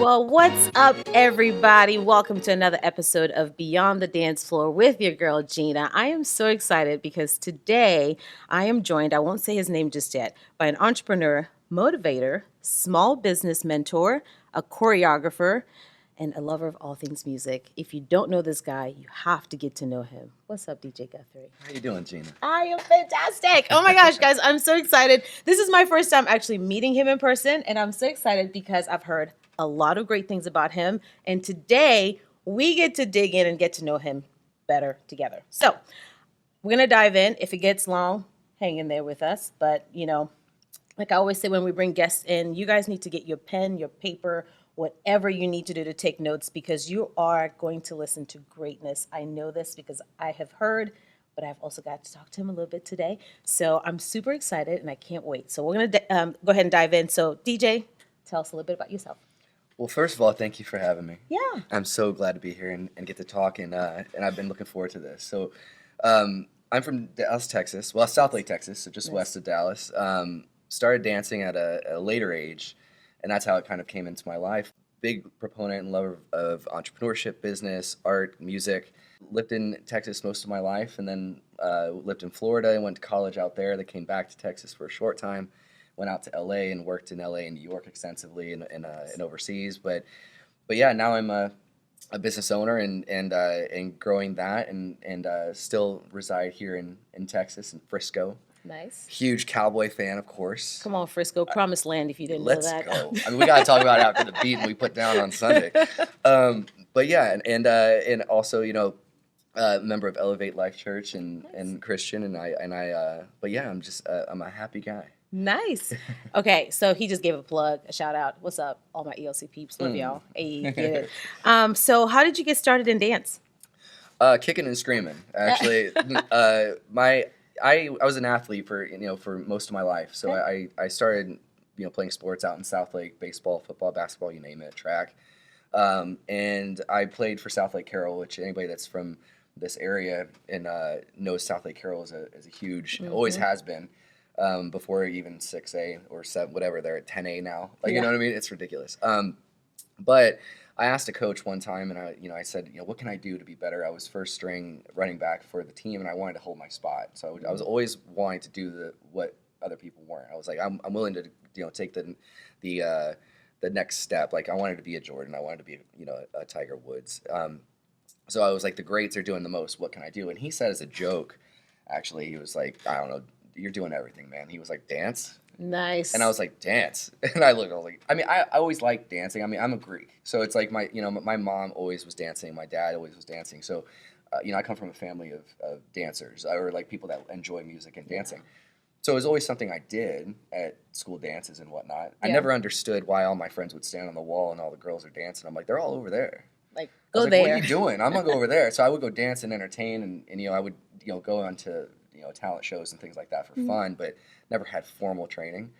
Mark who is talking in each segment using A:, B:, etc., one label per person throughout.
A: Well, what's up, everybody? Welcome to another episode of Beyond the Dance Floor with your girl, Gina. I am so excited because today I am joined, I won't say his name just yet, by an entrepreneur, motivator, small business mentor, a choreographer, and a lover of all things music. If you don't know this guy, you have to get to know him. What's up, DJ Guthrie?
B: How you doing, Gina?
A: I am fantastic. Oh my gosh, guys, I'm so excited. This is my first time actually meeting him in person, and I'm so excited because I've heard a lot of great things about him. And today we get to dig in and get to know him better together. So we're going to dive in. If it gets long, hang in there with us. But, you know, like I always say when we bring guests in, you guys need to get your pen, your paper, whatever you need to do to take notes because you are going to listen to greatness. I know this because I have heard, but I've also got to talk to him a little bit today. So I'm super excited and I can't wait. So we're going to go ahead and dive in. So DJ, tell us a little bit about yourself.
B: Well, first of all, thank you for having me.
A: Yeah.
B: I'm so glad to be here and get to talk, and I've been looking forward to this. So I'm from Dallas, Texas. Well, South Lake, Texas, so just west of Dallas. Started dancing at a later age, and that's how it kind of came into my life. Big proponent and lover of entrepreneurship, business, art, music. Lived in Texas most of my life, and then lived in Florida and went to college out there. Then came back to Texas for a short time. Went out to LA and worked in LA and New York extensively and overseas. But yeah, now I'm a business owner and growing that and still reside here in Texas in Frisco.
A: Nice.
B: Huge Cowboy fan, of course.
A: Come on, Frisco, promised land if you didn't
B: Let's
A: know that.
B: go. I mean, we got to talk about it after the beat we put down on Sunday. But yeah, and also, you know, member of Elevate Life Church and Christian, and I. But yeah, I'm a happy guy.
A: Nice. Okay, so he just gave a plug, a shout out. What's up, all my ELC peeps? Love y'all. Hey, get it. So how did you get started in dance?
B: Kicking and screaming. Actually, I was an athlete for most of my life. So I started playing sports out in South Lake, baseball, football, basketball, you name it, track. And I played for South Lake Carroll, which anybody that's from this area and knows South Lake Carroll is a huge, always has been. Before even 6A or 7, whatever, they're at 10A now. Like, you know what I mean? It's ridiculous. But I asked a coach one time, and I said, what can I do to be better? I was first string running back for the team, and I wanted to hold my spot. So I was always wanting to do what other people weren't. I was like, I'm willing to take the next step. Like I wanted to be a Jordan. I wanted to be a Tiger Woods. So I was like, the greats are doing the most. What can I do? And he said as a joke, actually, he was like, I don't know. You're doing everything, man. He was like, dance?
A: Nice.
B: And I was like, dance? And I was like, I mean, I always liked dancing. I mean, I'm a Greek. So it's like my mom always was dancing. My dad always was dancing. So, I come from a family of dancers or like people that enjoy music and dancing. So it was always something I did at school dances and whatnot. I never understood why all my friends would stand on the wall and all the girls are dancing. I'm like, they're all over there.
A: Like,
B: go
A: there.
B: What are you doing? I'm going to go over there. So I would go dance and entertain and I would, go on to talent shows and things like that for fun, but never had formal training.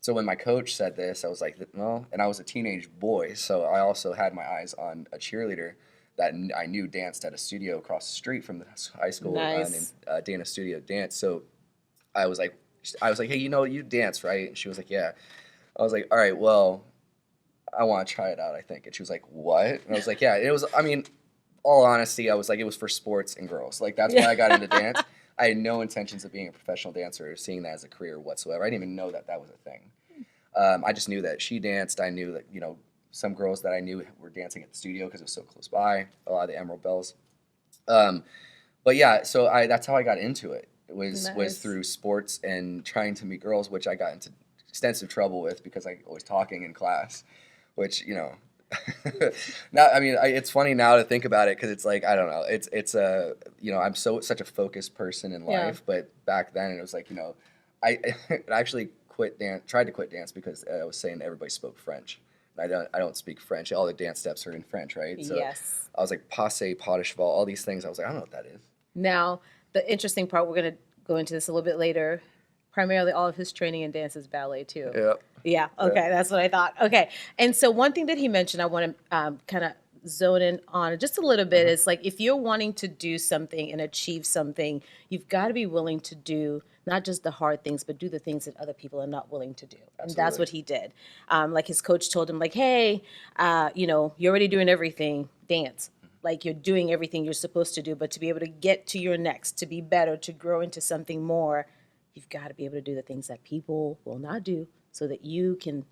B: So when my coach said this, I was like, well, and I was a teenage boy, so I also had my eyes on a cheerleader that I knew danced at a studio across the street from the high school named Dana Studio Dance. So I was like, hey, you dance, right? And she was like, yeah. I was like, all right, well, I want to try it out, I think. And she was like, what? And I was like, yeah. It was, I mean, all honesty, I was like, it was for sports and girls. Like, that's why I got into dance. I had no intentions of being a professional dancer or seeing that as a career whatsoever. I didn't even know that was a thing. I just knew that she danced. I knew that, some girls that I knew were dancing at the studio because it was so close by, a lot of the Emerald Bells. But yeah, so that's how I got into it. It was through sports and trying to meet girls, which I got into extensive trouble with because I was talking in class, which, now, I mean, it's funny now to think about it because it's like, I don't know, it's I'm such a focused person in life, but back then it was like, I actually tried to quit dance because I was saying everybody spoke French. I don't speak French. All the dance steps are in French, right? So
A: yes.
B: I was like passe, pas de cheval, all these things. I was like, I don't know what that is.
A: Now, the interesting part, we're going to go into this a little bit later. Primarily, all of his training in dance is ballet, too.
B: Yeah.
A: Yeah, okay, that's what I thought. Okay, and so one thing that he mentioned I want to kind of zone in on just a little bit.
B: Uh-huh.
A: It's like if you're wanting to do something and achieve something, you've got to be willing to do not just the hard things, but do the things that other people are not willing to do. And that's
B: Absolutely.
A: what he did. Like his coach told him, like, hey, you're already doing everything, dance. Like you're doing everything you're supposed to do, but to be able to get to your next, to be better, to grow into something more, you've got to be able to do the things that people will not do so that you can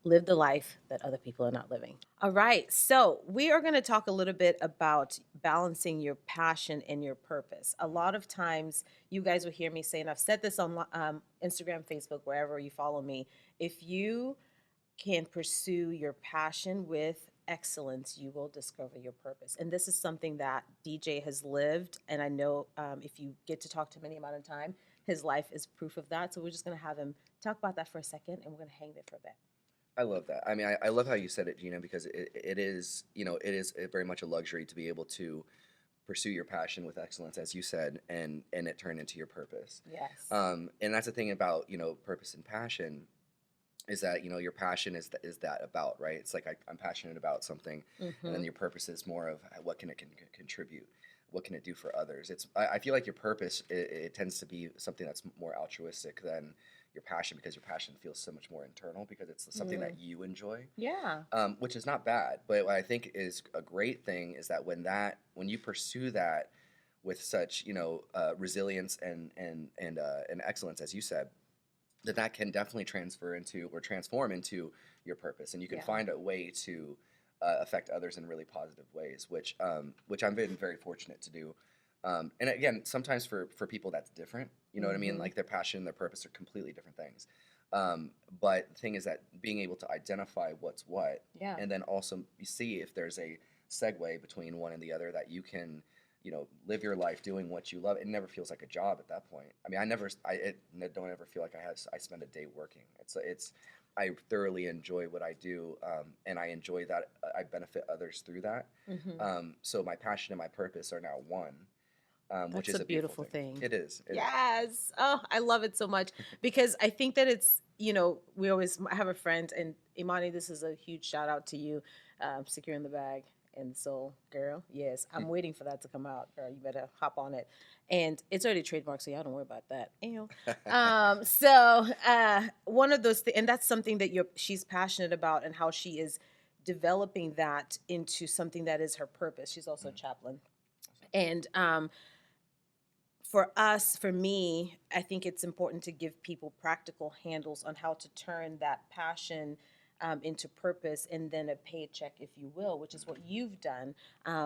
A: live the life that other people are not living. All right, so we are going to talk a little bit about balancing your passion and your purpose. A lot of times, you guys will hear me say, and I've said this on Instagram, Facebook, wherever you follow me. If you can pursue your passion with excellence, you will discover your purpose. And this is something that DJ has lived. And I know if you get to talk to him any amount of time, his life is proof of that. So we're just going to have him talk about that for a second and we're going to hang there for a bit.
B: I love that. I mean, I love how you said it, Gina, because it is, it is very much a luxury to be able to pursue your passion with excellence, as you said, and it turn into your purpose.
A: Yes.
B: And that's the thing about, purpose and passion is that, your passion is that about, right? It's like I'm passionate about something, and then your purpose is more of what can it contribute? What can it do for others? I feel like your purpose, it tends to be something that's more altruistic than your passion, because your passion feels so much more internal because it's something that you enjoy,
A: Yeah.
B: which is not bad. But what I think is a great thing is that when you pursue that with such resilience and excellence, as you said, that can definitely transfer into or transform into your purpose, and you can
A: Yeah.
B: find a way to affect others in really positive ways, which I've been very fortunate to do. And again, sometimes for people that's different. You know what I mean? Like their passion and their purpose are completely different things. But the thing is that being able to identify what's what,
A: Yeah.
B: and then also you see if there's a segue between one and the other, that you can live your life doing what you love. It never feels like a job at that point. I mean, don't ever feel like I spend a day working. I thoroughly enjoy what I do, and I enjoy that I benefit others through that. So my passion and my purpose are now one, which
A: That's
B: is
A: a
B: a beautiful
A: beautiful
B: thing.
A: thing.
B: It is. It is.
A: Yes. Oh, I love it so much because I think that it's, we always I have a friend, and Imani, this is a huge shout out to you, securing the bag. And so, girl, yes, I'm waiting for that to come out. Girl, you better hop on it. And it's already trademarked, so y'all don't worry about that. Ew. One of those things, and that's something that she's passionate about, and how she is developing that into something that is her purpose. She's also a chaplain. And for me, I think it's important to give people practical handles on how to turn that passion into purpose and then a paycheck, if you will, which is what you've done,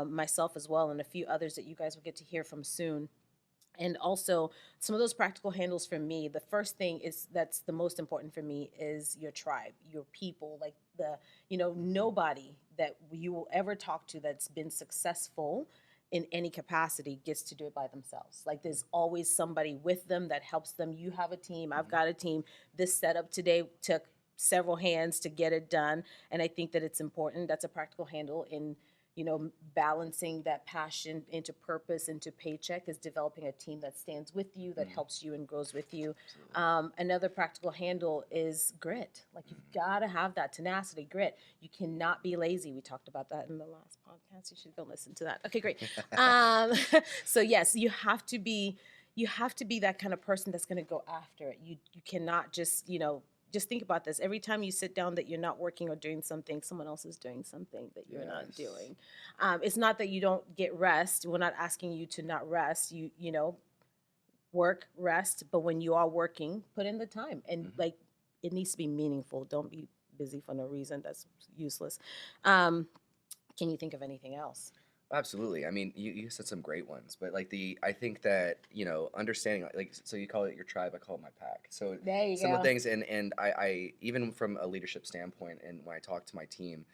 A: myself as well, and a few others that you guys will get to hear from soon. And also, some of those practical handles for me, the first thing is that's the most important for me is your tribe, your people, like nobody that you will ever talk to that's been successful in any capacity gets to do it by themselves. Like there's always somebody with them that helps them. You have a team, I've got a team. This setup today took several hands to get it done. And I think that it's important. That's a practical handle in balancing that passion into purpose, into paycheck, is developing a team that stands with you, that helps you and grows with you. Another practical handle is grit. Like you've got to have that tenacity, grit. You cannot be lazy. We talked about that in the last podcast. You should go listen to that. Okay, great. So yes, you have to be that kind of person that's going to go after it. You cannot just think about this. Every time you sit down that you're not working or doing something, someone else is doing something that you're not doing. It's not that you don't get rest. We're not asking you to not rest. Work, rest. But when you are working, put in the time. And like, it needs to be meaningful. Don't be busy for no reason. That's useless. Can you think of anything else?
B: Absolutely. I mean, you said some great ones, but like I think that, understanding, like, so you call it your tribe, I call it my pack. So
A: There you
B: some of
A: go.
B: the things, and I, even from a leadership standpoint, and when I talk to my team,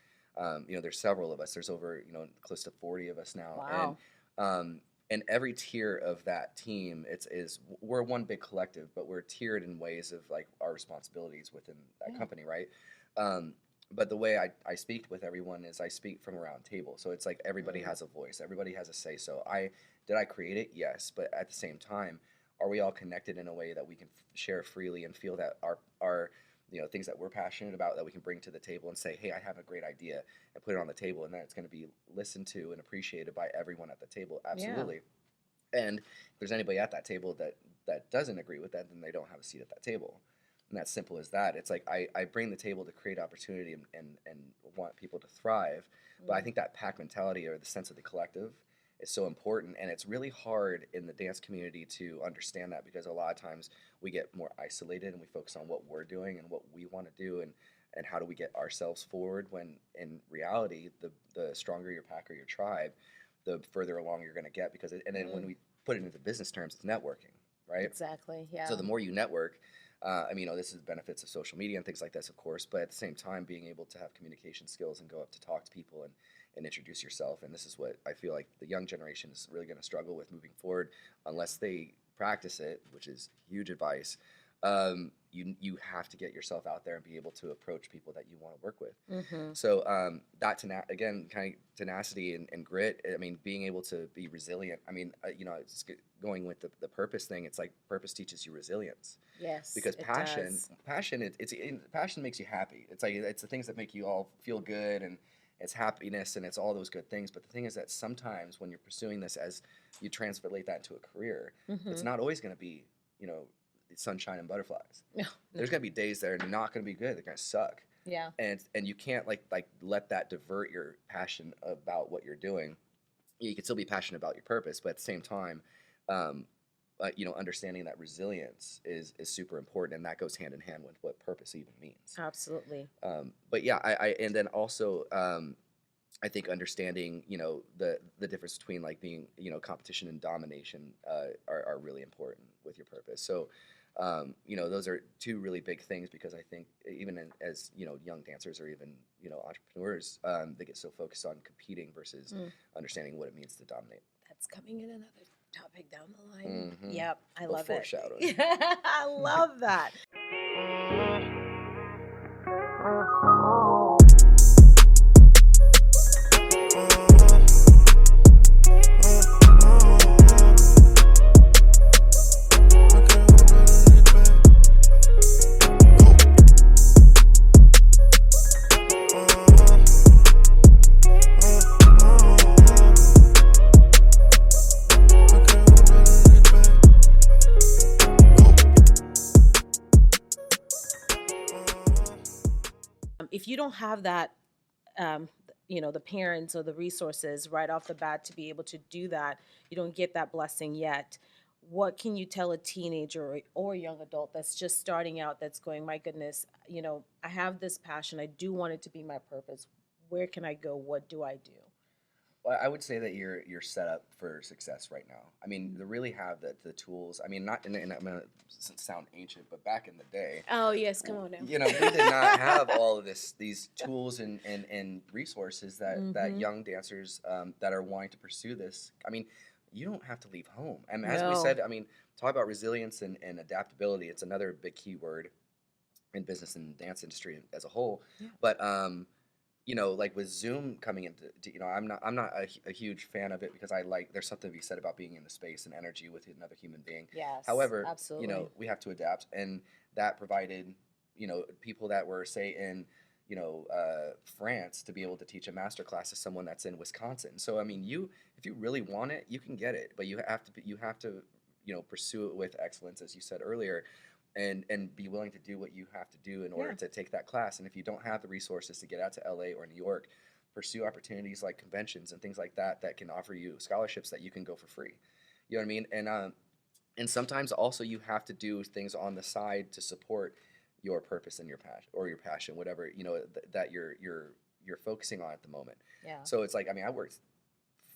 B: there's several of us, there's over, close to 40 of us now.
A: Wow.
B: And every tier of that team, we're one big collective, but we're tiered in ways of like our responsibilities within that company, right? But the way I speak with everyone is I speak from a round table. So it's like everybody has a voice, everybody has a say. So did I create it? Yes. But at the same time, are we all connected in a way that we can share freely and feel that our things that we're passionate about that we can bring to the table and say, hey, I have a great idea, and put it on the table, and then it's going to be listened to and appreciated by everyone at the table. Absolutely. And if there's anybody at that table that doesn't agree with that, then they don't have a seat at that table. And that's simple as that. It's like I bring the table to create opportunity and want people to thrive. But I think that pack mentality or the sense of the collective is so important. And it's really hard in the dance community to understand that, because a lot of times we get more isolated and we focus on what we're doing and what we want to do, and how do we get ourselves forward, when in reality, the stronger your pack or your tribe, the further along you're going to get. Because and then when we put it into business terms, it's networking, right?
A: Exactly. Yeah.
B: So the more you network, this is benefits of social media and things like this, of course, but at the same time, being able to have communication skills and go up to talk to people and introduce yourself. And this is what I feel like the young generation is really going to struggle with moving forward, unless they practice it, which is huge advice. You have to get yourself out there and be able to approach people that you want to work with. So that again, kind of tenacity and grit. I mean, being able to be resilient. I mean, it's going with the purpose thing. It's like purpose teaches you resilience.
A: Yes.
B: Because passion, passion makes you happy. It's like it's the things that make you all feel good, and it's happiness, and it's all those good things. But the thing is that sometimes when you're pursuing this, as you translate that into a career, it's not always going to be sunshine and butterflies. No. There's going to be days that are not going to be good. They're going to suck.
A: Yeah.
B: And you can't like let that divert your passion about what you're doing. You can still be passionate about your purpose, but at the same time, understanding that resilience is super important, and that goes hand in hand with what purpose even means.
A: Absolutely.
B: But yeah, I and then also I think understanding the difference between like being competition and domination are really important with your purpose. So those are two really big things, because I think even as young dancers or even entrepreneurs, they get so focused on competing versus understanding what it means to dominate.
A: That's coming in another topic down the line. Yep, I love it.
B: Foreshadowing.
A: I love that. If you don't have that, the parents or the resources right off the bat to be able to do that, you don't get that blessing yet. What can you tell a teenager or a young adult that's just starting out, that's going, my goodness, I have this passion. I do want it to be my purpose. Where can I go? What do I do?
B: Well, I would say that you're set up for success right now. I mean, they really have the tools. I mean, not and I'm gonna sound ancient, but back in the day.
A: Oh yes, come on now.
B: We did not have all of these tools and resources that young dancers that are wanting to pursue this. I mean, you don't have to leave home. And as we said, I mean, talk about resilience and adaptability. It's another big key word in business and dance industry as a whole. Yeah. But like with Zoom coming into, I'm not a huge fan of it, because there's something to be said about being in the space and energy with another human being.
A: Yes.
B: However,
A: absolutely.
B: We have to adapt, and that provided, people that were, say, in, France, to be able to teach a master class to someone that's in Wisconsin. So I mean, if you really want it, you can get it, but you have to pursue it with excellence, as you said earlier. And be willing to do what you have to do in order to take that class. And if you don't have the resources to get out to LA or New York, pursue opportunities like conventions and things like that can offer you scholarships that you can go for free. You know what I mean? And sometimes also you have to do things on the side to support your purpose and your passion, whatever that you're focusing on at the moment.
A: Yeah.
B: So it's like, I mean, I worked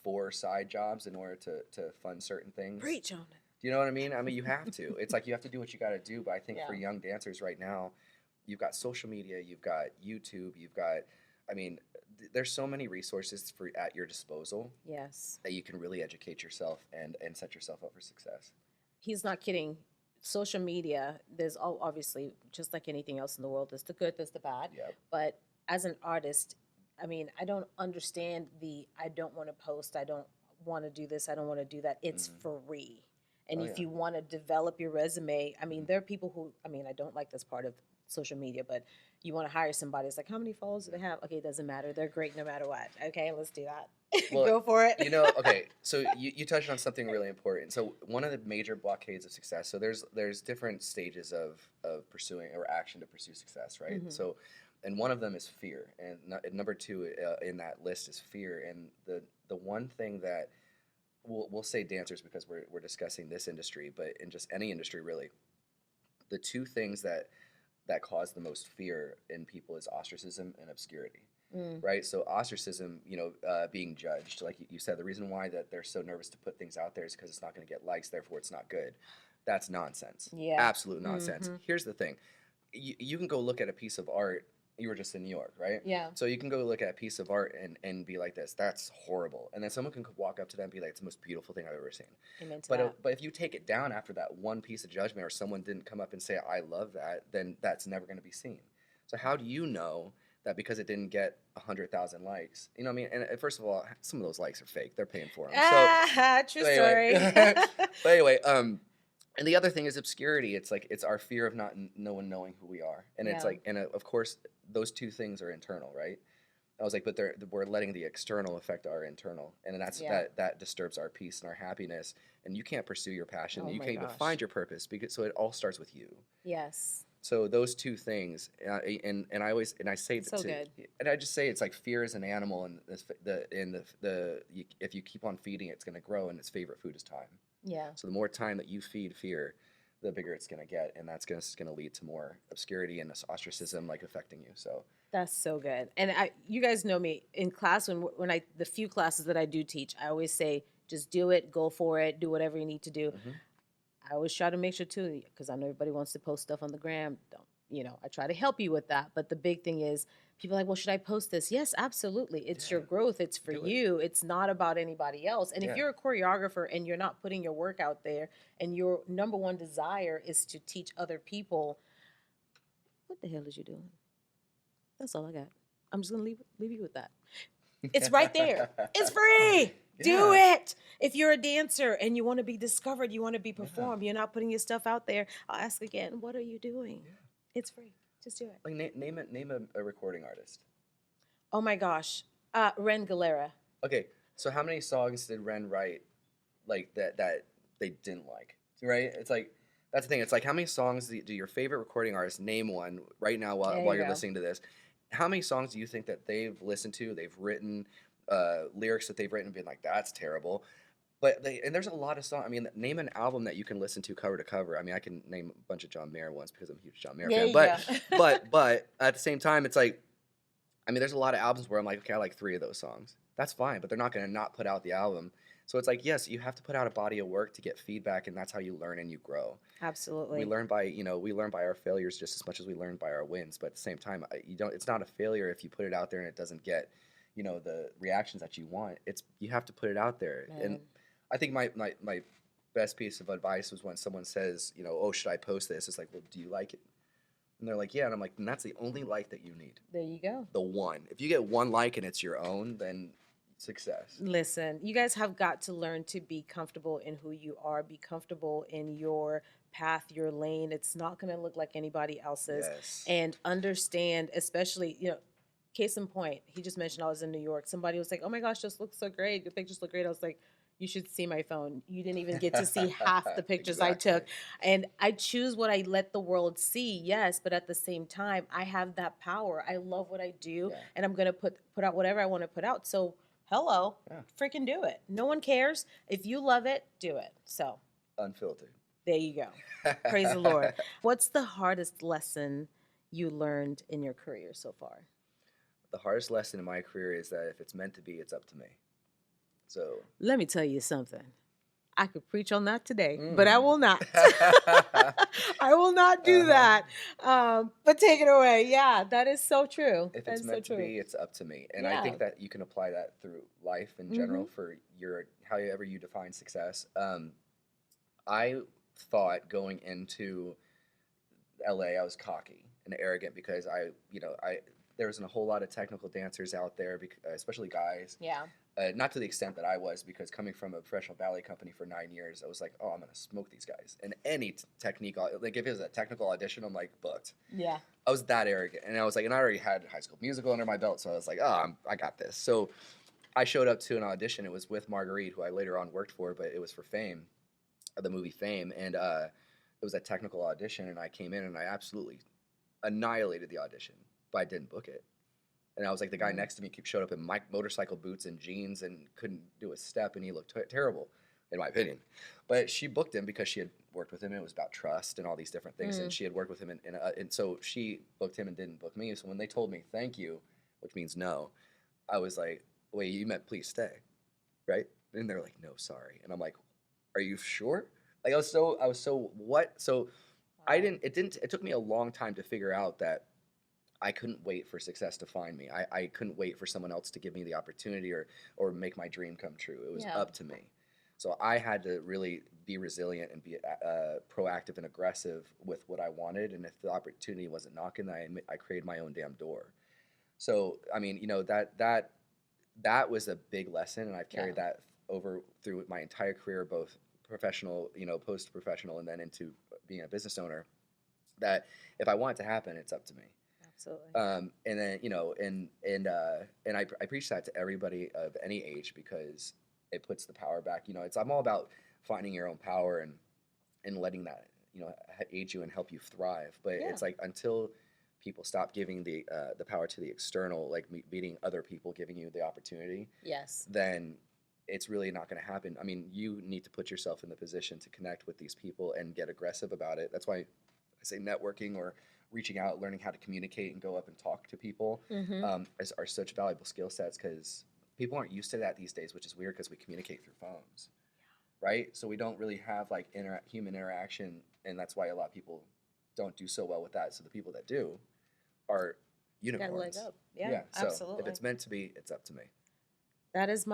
B: 4 side jobs in order to fund certain things.
A: Preach on it.
B: Do you know what I mean? I mean, you have to. It's like you have to do what you got to do. But I think for young dancers right now, you've got social media, you've got YouTube, there's so many resources at your disposal.
A: Yes.
B: That you can really educate yourself and set yourself up for success.
A: He's not kidding. Social media, there's obviously, just like anything else in the world, there's the good, there's the bad.
B: Yep.
A: But as an artist, I mean, I don't understand I don't want to post, I don't want to do this, I don't want to do that. It's free. And if you want to develop your resume, I mean, there are people who, I mean, I don't like this part of social media, but you want to hire somebody. It's like, how many followers do they have? Okay, it doesn't matter. They're great no matter what. Okay, let's do that.
B: Well,
A: Go for it.
B: okay, so you touched on something really important. So one of the major blockades of success, so there's different stages of pursuing or action to pursue success, right?
A: Mhm.
B: So, and one of them is fear, and number two in that list is fear. And the one thing that we'll say dancers because we're discussing this industry, but in just any industry really, the two things that cause the most fear in people is ostracism and obscurity.
A: Mm.
B: Right, so ostracism, being judged, like you said, the reason why that they're so nervous to put things out there is because it's not going to get likes, therefore it's not good. That's nonsense.
A: Yeah.
B: Absolute nonsense.
A: Mhm.
B: Here's the thing, you can go look at a piece of art. You were just in New York, right?
A: Yeah.
B: So you can go look at a piece of art and be like, this, that's horrible, and then someone can walk up to them and be like, it's the most beautiful thing I've ever seen.
A: Amen to
B: But
A: that.
B: but if you take it down after that one piece of judgment, or someone didn't come up and say I love that, then that's never going to be seen. So how do you know that because it didn't get 100,000 likes? You know what I mean? And first of all, some of those likes are fake. They're paying for them.
A: True
B: Anyway,
A: story.
B: but anyway, and the other thing is obscurity. It's like it's our fear of not no one knowing who we are, and it's
A: Yeah.
B: like, and of course, those two things are internal, right? I was like, but we're letting the external affect our internal, and that's
A: Yeah.
B: that disturbs our peace and our happiness, and you can't pursue your passion.
A: Oh
B: You
A: my
B: can't even
A: gosh.
B: find your purpose because so it all starts with you.
A: Yes.
B: So those two things, and I always and I say
A: So
B: to,
A: good.
B: and I just say it's like fear is an animal, and if you keep on feeding it, it's going to grow, and its favorite food is time.
A: Yeah.
B: So the more time that you feed fear, the bigger it's going to get, and that's going to lead to more obscurity and ostracism like affecting you. So
A: That's so good. And you guys know me in class when the few classes that I do teach, I always say, just do it, go for it, do whatever you need to do.
B: mhm.
A: I always try to make sure too, because I know everybody wants to post stuff on the gram. Don't, I try to help you with that. But the big thing is, people are like, well, should I post this? Yes, absolutely. It's your
B: Yeah.
A: growth. It's for
B: Do it.
A: you. It's not about anybody else. And if
B: Yeah.
A: you're a choreographer and you're not putting your work out there, and your number one desire is to teach other people, what the hell is you doing? That's all I got. I'm just gonna leave you with that. It's right there. It's free. Do
B: Yeah.
A: it. If you're a dancer and you want to be discovered, you want to be performed, you're not putting your stuff out there. I'll ask again, what are you doing?
B: Yeah.
A: It's free. Just do it.
B: Like name a recording artist.
A: Oh my gosh. Ren Galera.
B: Okay, so how many songs did Ren write like that they didn't like? Right? It's like that's the thing. It's like how many songs do your favorite recording artist name one right now
A: There
B: while
A: you
B: you're
A: go.
B: listening to this? How many songs do you think that they've listened to, they've written, lyrics that they've written and been like, that's terrible. But there's a lot of songs. I mean, name an album that you can listen to cover to cover. I mean, I can name a bunch of John Mayer ones because I'm a huge John Mayer
A: There
B: fan.
A: you
B: But
A: go.
B: but at the same time, it's like, I mean, there's a lot of albums where I'm like, okay, I like 3 of those songs. That's fine, but they're not going to not put out the album. So it's like, yes, you have to put out a body of work to get feedback, and that's how you learn and you grow.
A: Absolutely.
B: We learn by our failures just as much as we learn by our wins. But at the same time, it's not a failure if you put it out there and it doesn't get, the reactions that you want. You have to put it out there.
A: Man.
B: And I think my best piece of advice was when someone says, oh, should I post this? It's like, well, do you like it? And they're like, yeah. And I'm like, and that's the only like that you need.
A: There you go.
B: The one. If you get one like and it's your own, then success.
A: Listen, you guys have got to learn to be comfortable in who you are, be comfortable in your path, your lane. It's not going to look like anybody else's.
B: Yes.
A: And understand, especially, case in point, he just mentioned I was in New York. Somebody was like, oh my gosh, this looks so great. Your pictures look great. I was like, you should see my phone. You didn't even get to see half the pictures I took. And I choose what I let the world see, yes, but at the same time, I have that power. I love what I do,
B: Yeah.
A: and I'm going to put out whatever I want to put out. So hello,
B: Yeah.
A: freaking do it. No one cares. If you love it, do it. So
B: Unfiltered.
A: there you go. Praise the Lord. What's the hardest lesson you learned in your career so far?
B: The hardest lesson in my career is that if it's meant to be, it's up to me. So
A: Let me tell you something. I could preach on that today, but I will not. I will not do that. But take it away. Yeah, that is so true.
B: if
A: That
B: it's
A: is
B: meant
A: so
B: to
A: true.
B: be, it's up to me. And
A: Yeah.
B: I think that you can apply that through life in general for however you define success. I thought going into LA, I was cocky and arrogant because there wasn't a whole lot of technical dancers out there, especially guys.
A: Yeah.
B: Not to the extent that I was, because coming from a professional ballet company for 9 years, I was like, oh, I'm gonna smoke these guys. And any technique, like if it was a technical audition, I'm like booked.
A: Yeah.
B: I was that arrogant, and I was like, and I already had High School Musical under my belt, so I was like, oh, I got this. So I showed up to an audition. It was with Marguerite, who I later on worked for, but it was for Fame, the movie Fame, and it was a technical audition, and I came in and I absolutely annihilated the audition, but I didn't book it. And I was like, the guy next to me showed up in motorcycle boots and jeans and couldn't do a step, and he looked terrible, in my opinion. But she booked him because she had worked with him, and it was about trust and all these different things. And she had worked with him, and so she booked him and didn't book me. So when they told me thank you, which means no, I was like, wait, you meant please stay, right? And they're like, no, sorry. And I'm like, are you sure? Like I was so what? So I didn't. It took me a long time to figure out that I couldn't wait for success to find me. I couldn't wait for someone else to give me the opportunity or make my dream come true. It was up to me. So I had to really be resilient and be proactive and aggressive with what I wanted. And if the opportunity wasn't knocking, I created my own damn door. So I mean, that was a big lesson, and I've carried that over through my entire career, both professional, post professional, and then into being a business owner. That if I want it to happen, it's up to me.
A: Absolutely.
B: And then and I preach that to everybody of any age, because it puts the power back. I'm all about finding your own power and letting that aid you and help you thrive. But it's like until people stop giving the power to the external, like meeting other people, giving you the opportunity.
A: Yes.
B: Then it's really not going to happen. I mean, you need to put yourself in the position to connect with these people and get aggressive about it. That's why I say networking or reaching out, learning how to communicate and go up and talk to people are such valuable skill sets, because people aren't used to that these days, which is weird because we communicate through phones, right? So we don't really have like human interaction, and that's why a lot of people don't do so well with that. So the people that do are unicorns.
A: Got a leg up. Yeah,
B: So
A: absolutely.
B: if it's meant to be, it's up to me.
A: That is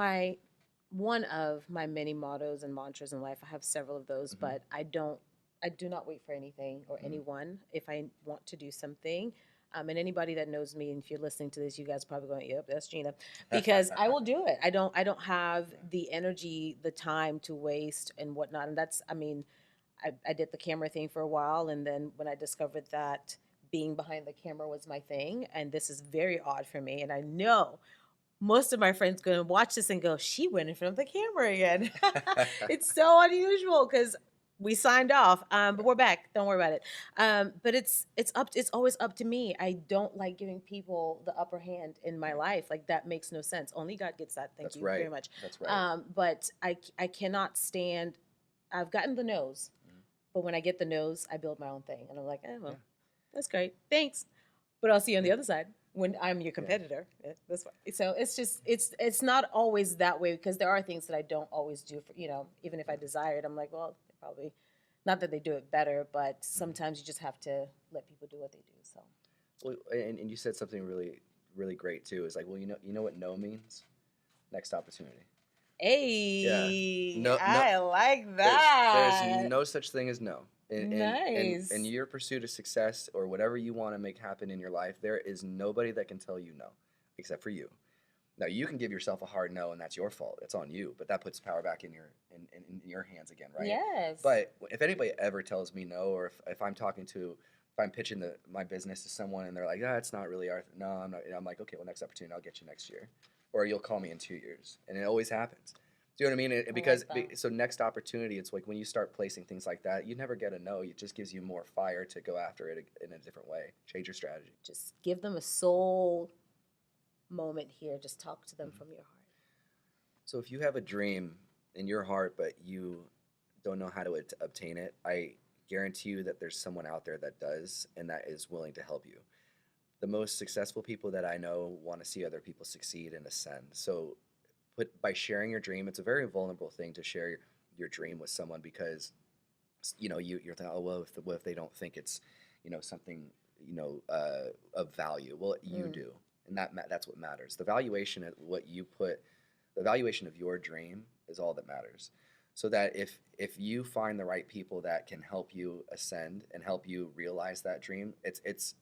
A: one of my many mottos and mantras in life. I have several of those, but I do not wait for anything or anyone if I want to do something. And anybody that knows me, and if you're listening to this, you guys are probably going, "Yep, that's Gina," because I will do it. I don't have the energy, the time to waste and whatnot. And that's, I mean, I did the camera thing for a while, and then when I discovered that being behind the camera was my thing, and this is very odd for me, and I know most of my friends going to watch this and go, "She went in front of the camera again." It's so unusual because we signed off, but we're back. Don't worry about it. But it's always up to me. I don't like giving people the upper hand in my life. Like that makes no sense. Only God gets that. Thank
B: That's
A: you
B: right.
A: very much.
B: That's right.
A: But I cannot stand. I've gotten the no's, but when I get the no's, I build my own thing, and I'm like, "Oh well, that's great, thanks." But I'll see you on the other side when I'm your competitor. That's fine. So it's just it's not always that way, because there are things that I don't always do for, even if I desire it, I'm like, well, they probably, not that they do it better, but sometimes you just have to let people do what they do. So
B: Well, and you said something really, really great too. Is like, well, you know what no means? Next opportunity.
A: hey,
B: No,
A: I like
B: there's
A: that.
B: no such thing as no. In
A: Nice.
B: your pursuit of success or whatever you want to make happen in your life, there is nobody that can tell you no, except for you. Now you can give yourself a hard no, and that's your fault. It's on you, but that puts power back in your hands again, right?
A: Yes.
B: But if anybody ever tells me no, or if I'm pitching my business to someone and they're like, it's not really our no, I'm not. I'm like, okay, well, next opportunity, I'll get you next year, or you'll call me in 2 years, and it always happens. Do you know what I mean? Because so next opportunity, it's like when you start placing things like that, you never get a no. It just gives you more fire to go after it in a different way. Change your strategy.
A: Just give them a soul moment here. Just talk to them from your heart.
B: So if you have a dream in your heart, but you don't know how to obtain it, I guarantee you that there's someone out there that does and that is willing to help you. The most successful people that I know want to see other people succeed and ascend. So by sharing your dream, it's a very vulnerable thing to share your dream with someone, because you're thinking, oh well, what if they don't think it's something of value? Well, you do, and that's what matters. The valuation of what you put, the valuation of your dream is all that matters. So that if you find the right people that can help you ascend and help you realize that dream, it's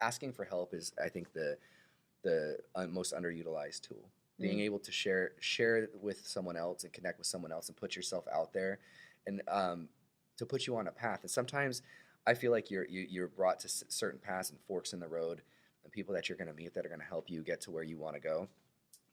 B: asking for help is, I think, the most underutilized tool. being able to share with someone else and connect with someone else and put yourself out there, and to put you on a path. And sometimes I feel like you're brought to certain paths and forks in the road, and people that you're going to meet that are going to help you get to where you want to go.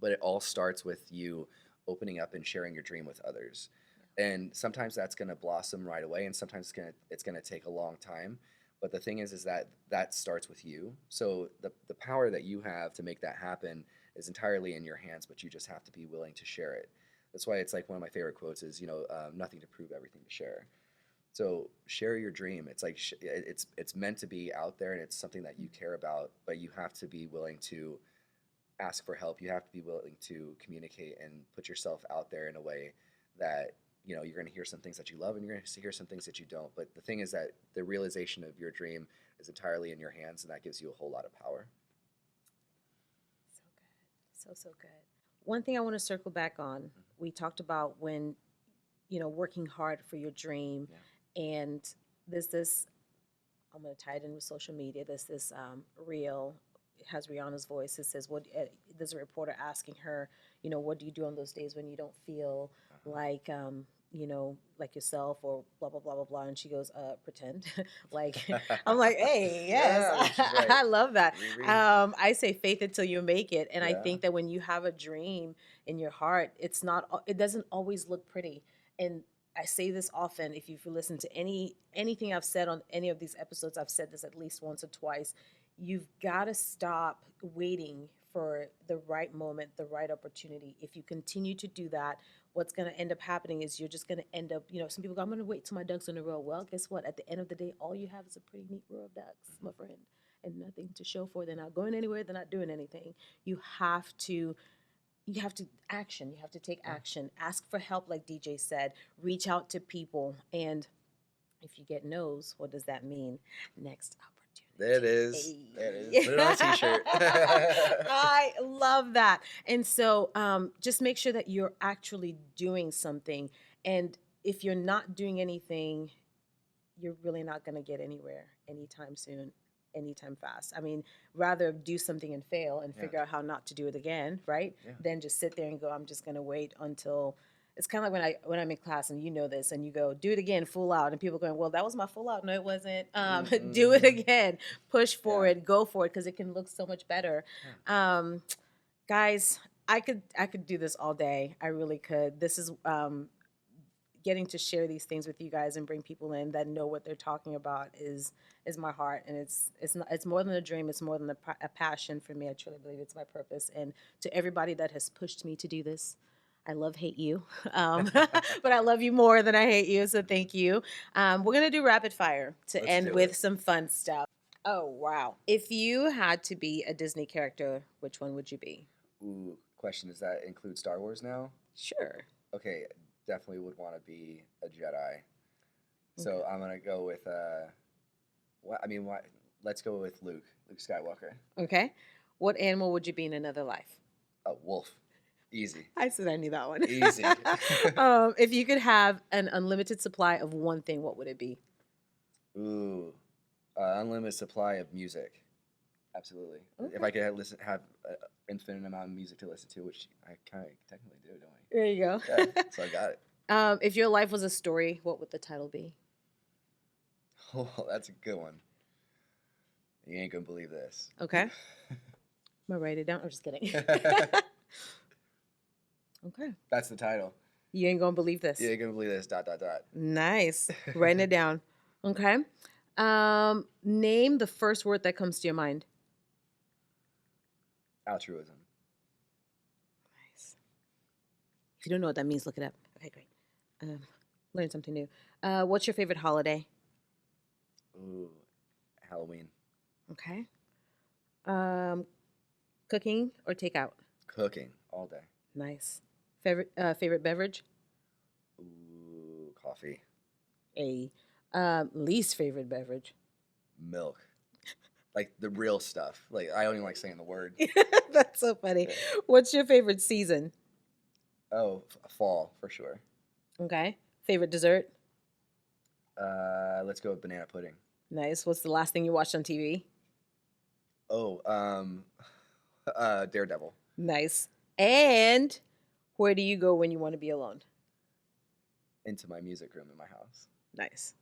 B: But it all starts with you opening up and sharing your dream with others. And sometimes that's going to blossom right away, and sometimes it's going to take a long time. But the thing is that that starts with you. So the power that you have to make that happen is entirely in your hands, but you just have to be willing to share it. That's why it's like one of my favorite quotes is, nothing to prove, everything to share. So share your dream. It's like it's meant to be out there, and it's something that you care about, but you have to be willing to ask for help. You have to be willing to communicate and put yourself out there in a way that you're going to hear some things that you love, and you're going to hear some things that you don't. But the thing is that the realization of your dream is entirely in your hands, and that gives you a whole lot of power.
A: So good. So good. One thing I want to circle back on, we talked about when, working hard for your dream. Yeah. And there's this, I'm going to tie it in with social media. There's this reel. It has Rihanna's voice. It says, there's a reporter asking her, what do you do on those days when you don't feel like, like yourself, or blah, blah, blah, blah, blah. And she goes, pretend. Like, I'm like, hey, yes, yeah, right. I love that. I say faith until you make it. And yeah. I think that when you have a dream in your heart, it doesn't always look pretty. And I say this often, if you've listened to anything I've said on any of these episodes, I've said this at least once or twice. You've got to stop waiting for the right moment, the right opportunity. If you continue to do that, what's going to end up happening is you're just going to end up, some people go, I'm going to wait till my ducks are in a row. Well, guess what? At the end of the day, all you have is a pretty neat row of ducks, my friend, and nothing to show for. They're not going anywhere. They're not doing anything. You have to action. You have to take action. Ask for help, like DJ said. Reach out to people. And if you get no's, what does that mean? Next opportunity.
B: There it is. Hey. There it is. Put it on a t-shirt.
A: I love that. And so just make sure that you're actually doing something. And if you're not doing anything, you're really not going to get anywhere anytime soon, anytime fast. I mean, rather do something and fail and figure out how not to do it again, right? Yeah. Than just sit there and go, I'm just going to wait until... It's kind of like when I'm in class and you know this and you go, do it again, full out. And people going, well, that was my full out. No, it wasn't. Do it again. Push forward. Go for it, because it can look so much better. Yeah. Guys, I could do this all day. I really could. This is getting to share these things with you guys and bring people in that know what they're talking about is my heart. And it's more than a dream. It's more than a passion for me. I truly believe it's my purpose. And to everybody that has pushed me to do this, I hate you, but I love you more than I hate you, so thank you. We're going to do rapid fire to end with some fun stuff. Oh, wow. If you had to be a Disney character, which one would you be?
B: Ooh, question, does that include Star Wars now?
A: Sure.
B: Okay, definitely would want to be a Jedi. So I'm going to go with, let's go with Luke Skywalker.
A: Okay. What animal would you be in another life?
B: A wolf. Easy.
A: I said I knew that one.
B: Easy.
A: If you could have an unlimited supply of one thing, what would it be?
B: Ooh, unlimited supply of music. Absolutely. Okay. If I could have an infinite amount of music to listen to, which I kind of technically do, don't I?
A: There you go.
B: Yeah, so I got it.
A: If your life was a story, what would the title be?
B: Oh, that's a good one. You ain't gonna believe this.
A: Okay. I'm gonna write it down. I'm just kidding. Okay.
B: That's the title.
A: You ain't gonna believe this.
B: You ain't gonna believe this. ...
A: Nice. Writing it down. Okay. Name the first word that comes to your mind.
B: Altruism.
A: Nice. If you don't know what that means, look it up. Okay, great. Learn something new. What's your favorite holiday?
B: Ooh, Halloween.
A: Okay. Cooking or takeout?
B: Cooking all day.
A: Nice. Favorite beverage?
B: Ooh, coffee.
A: Least favorite beverage?
B: Milk. Like the real stuff. Like I don't even like saying the word.
A: That's so funny. What's your favorite season?
B: Oh, fall for sure.
A: Okay. Favorite dessert?
B: Let's go with banana pudding.
A: Nice. What's the last thing you watched on TV?
B: Oh, Daredevil.
A: Nice. And where do you go when you want to be alone?
B: Into my music room in my house.
A: Nice.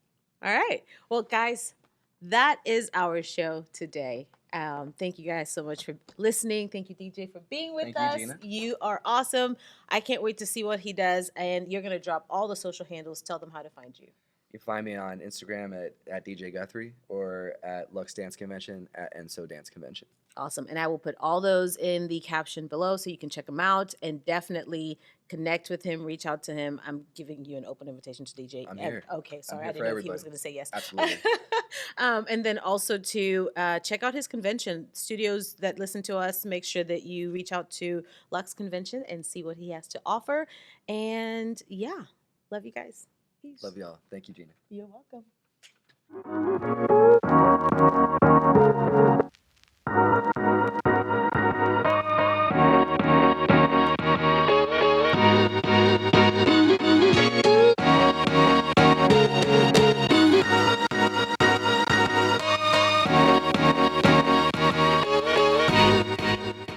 A: All right. Well, guys, that is our show today. Thank you guys so much for listening. Thank you, DJ, for being with
B: Thank you,
A: us.
B: Gina.
A: You are awesome. I can't wait to see what he does. And you're going to drop all the social handles. Tell them how to find you.
B: You can find me on Instagram at DJ Guthrie or at Lux Dance Convention at Enso Dance Convention.
A: Awesome. And I will put all those in the caption below so you can check them out and definitely connect with him, reach out to him. I'm giving you an open invitation to DJ.
B: I'm here.
A: Okay, sorry.
B: I'm here
A: I didn't
B: for
A: know if he
B: everybody.
A: was going to say yes.
B: Absolutely.
A: And then also to check out his convention. Studios that listen to us, make sure that you reach out to Lux Convention and see what he has to offer. And yeah, love you guys. Peace.
B: Love y'all. Thank you, Gina.
A: You're welcome.